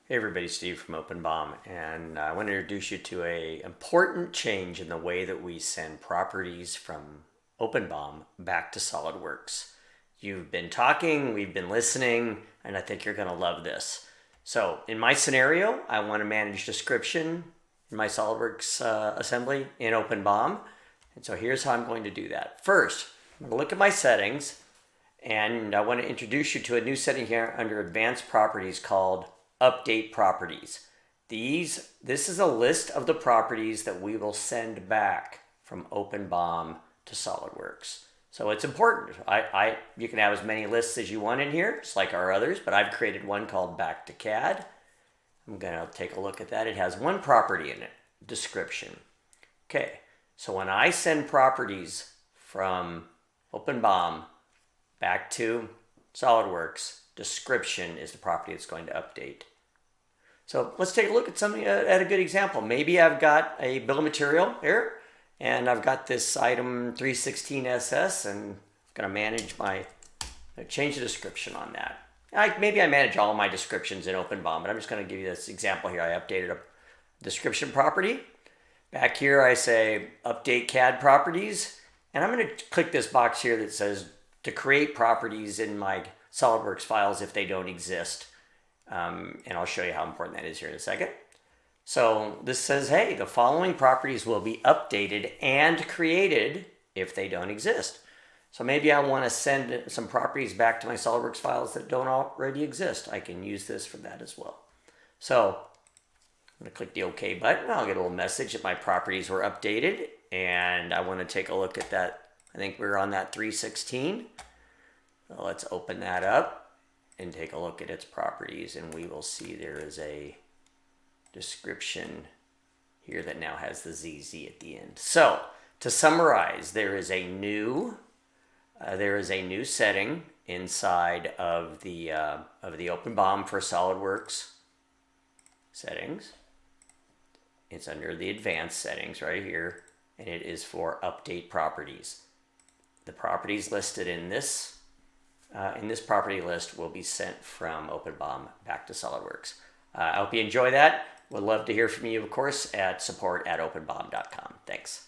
Hey everybody, Steve from OpenBOM, and I want to introduce you to an important change in the way that we send properties from OpenBOM back to SolidWorks. You've been talking, we've been listening, and I think you're going to love this. So in my scenario, I want to manage description in my SolidWorks assembly in OpenBOM. And so here's how I'm going to do that. First, I'm going to look at my settings, and I want to introduce you to a new setting here under Advanced Properties called Update Properties. This is a list of the properties that we will send back from OpenBOM to SolidWorks. So it's important. You can have as many lists as you want in here, just like our others, but I've created one called Back to CAD. I'm going to take a look at that. It has one property in it, description. Okay, so when I send properties from OpenBOM back to SolidWorks, description is the property it's going to update. So let's take a look at something at a good example. Maybe I've got a bill of material here, and I've got this item 316SS, and I'm going to manage change the description on that. Maybe I manage all my descriptions in OpenBOM, but I'm just going to give you this example here. I updated a description property. Back here I say update CAD properties, and I'm going to click this box here that says to create properties in my SolidWorks files if they don't exist. And I'll show you how important that is here in a second. So this says, hey, the following properties will be updated and created if they don't exist. So maybe I want to send some properties back to my SolidWorks files that don't already exist. I can use this for that as well. So I'm going to click the OK button. I'll get a little message that my properties were updated, and I want to take a look at that. I think we're on that 316. So let's open that up and take a look at its properties, and we will see there is a description here that now has the ZZ at the end. So to summarize, there is a new setting inside of the OpenBOM for SolidWorks settings. It's under the advanced settings right here, and it is for update properties. The properties listed in this property list will be sent from OpenBOM back to SolidWorks. I hope you enjoy that. Would love to hear from you, of course, at support@openbom.com. Thanks.